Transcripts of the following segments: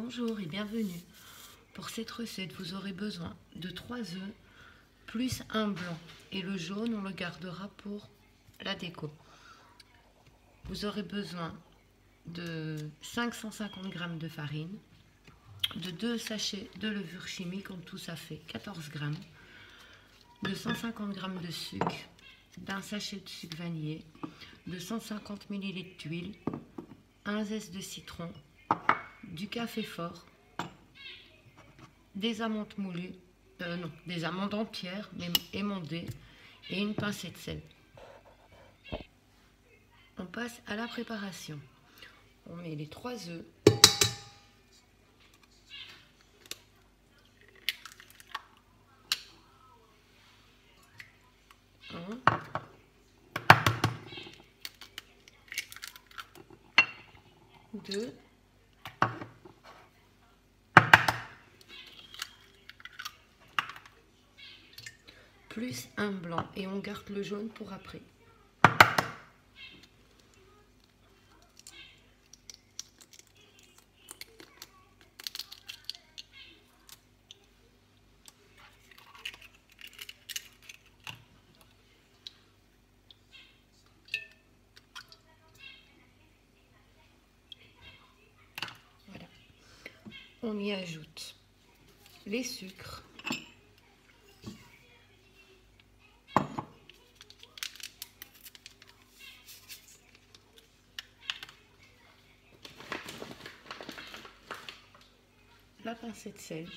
Bonjour et bienvenue. Pour cette recette, vous aurez besoin de 3 œufs plus un blanc. Et le jaune, on le gardera pour la déco. Vous aurez besoin de 550 g de farine, de 2 sachets de levure chimique, en tout ça fait 14 g, de 150 g de sucre, d'un sachet de sucre vanillé, de 150 ml d'huile, un zeste de citron, du café fort, des amandes moulues, des amandes entières mais émondées et une pincée de sel. On passe à la préparation. On met les 3 œufs. Un, deux, plus un blanc et on garde le jaune pour après. Voilà. On y ajoute les sucres, la pincée de sel,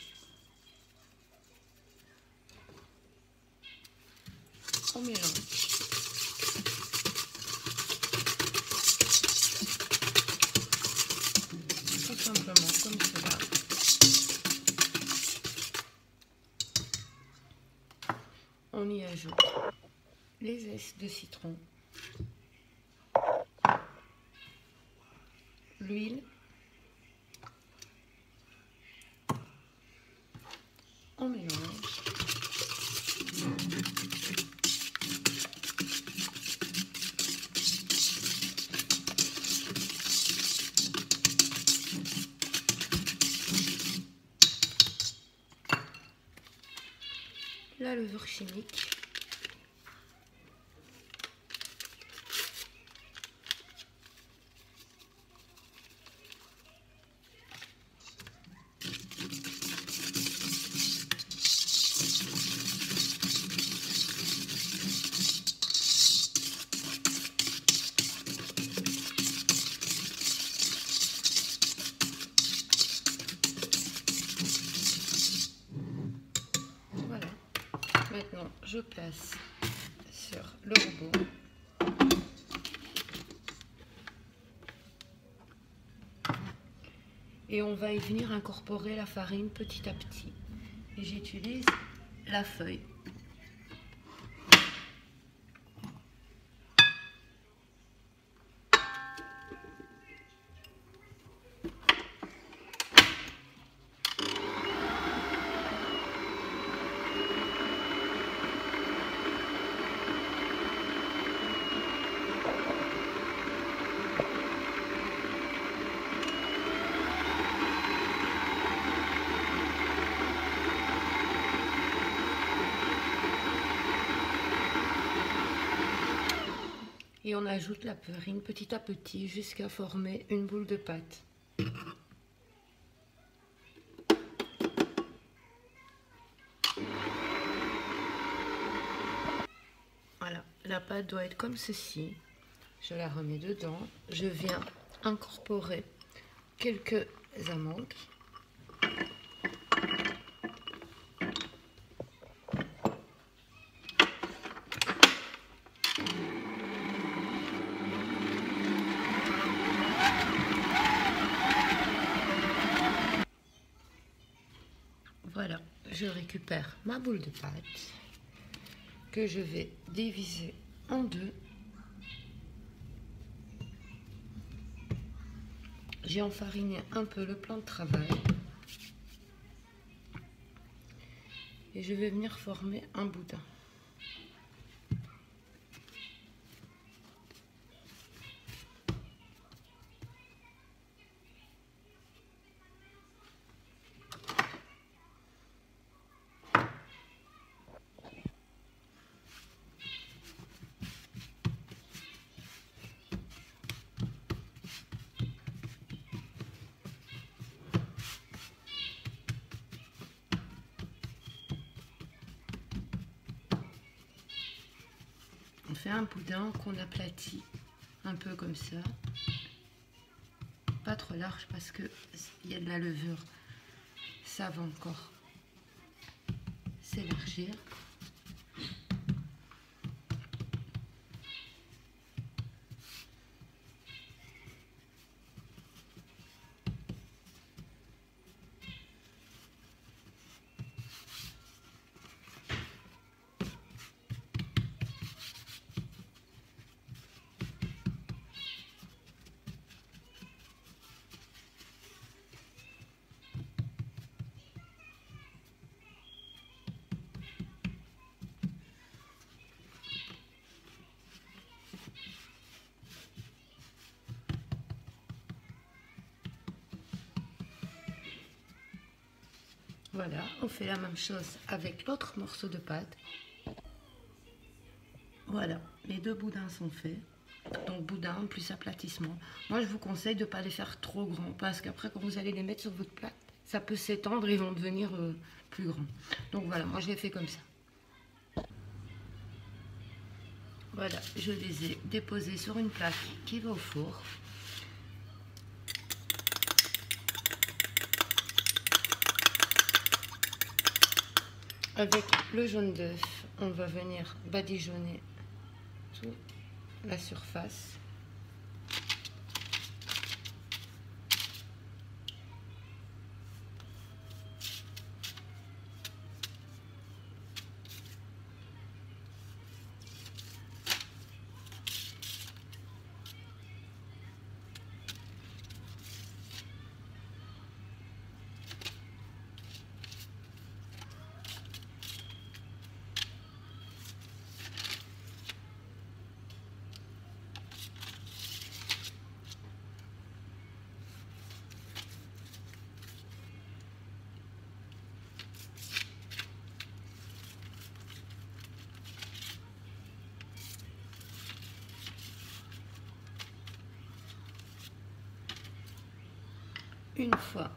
on mélange. Tout simplement comme cela. On y ajoute les zestes de citron, l'huile, on mélange. La levure chimique, voilà. Maintenant, je place sur le robot. Et on va y venir incorporer la farine petit à petit. Et j'utilise la feuille. Et on ajoute la farine petit à petit jusqu'à former une boule de pâte. Voilà, la pâte doit être comme ceci. Je la remets dedans. Je viens incorporer quelques amandes. Voilà, je récupère ma boule de pâte que je vais diviser en deux. J'ai enfariné un peu le plan de travail et je vais venir former un boudin. un boudin qu'on aplatit un peu comme ça. Pas trop large parce que il y a de la levure. Ça va encore s'élargir. Voilà, on fait la même chose avec l'autre morceau de pâte. Voilà, les deux boudins sont faits. Donc boudin plus aplatissement. Moi je vous conseille de ne pas les faire trop grands parce qu'après quand vous allez les mettre sur votre plate, ça peut s'étendre et ils vont devenir plus grands. Donc voilà, moi je les fais comme ça. Voilà, je les ai déposés sur une plaque qui va au four. Avec le jaune d'œuf, on va venir badigeonner toute la surface. Une fois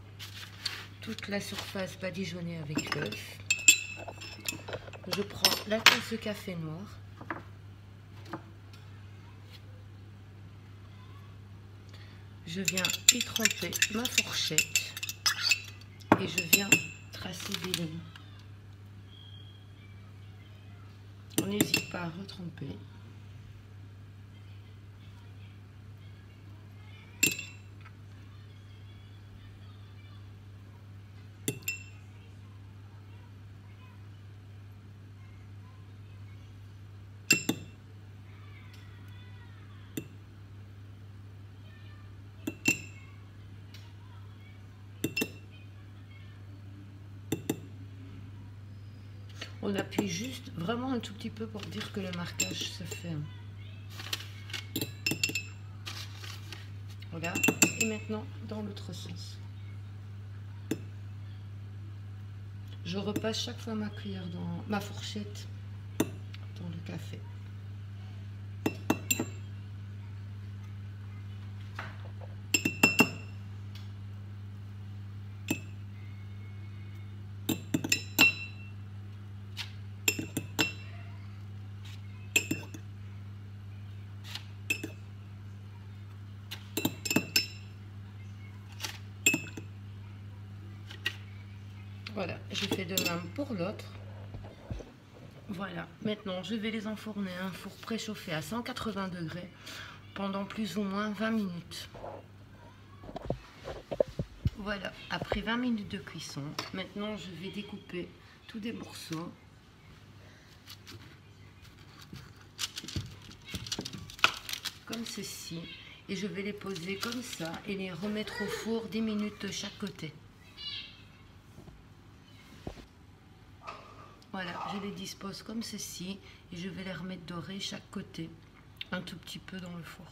toute la surface badigeonnée avec l'œuf, je prends la tasse de café noir. Je viens y tremper ma fourchette et je viens tracer des lignes. On n'hésite pas à retremper. On appuie juste vraiment un tout petit peu pour dire que le marquage se fait. Voilà. Et maintenant, dans l'autre sens. Je repasse chaque fois ma cuillère dans ma fourchette dans le café. Voilà, je fais de même pour l'autre. Voilà, maintenant je vais les enfourner à un four préchauffé à 180 degrés pendant plus ou moins 20 minutes. Voilà, après 20 minutes de cuisson, maintenant je vais découper tous des morceaux. Comme ceci. Et je vais les poser comme ça et les remettre au four 10 minutes de chaque côté. Voilà, je les dispose comme ceci et je vais les remettre dorés chaque côté, un tout petit peu dans le four.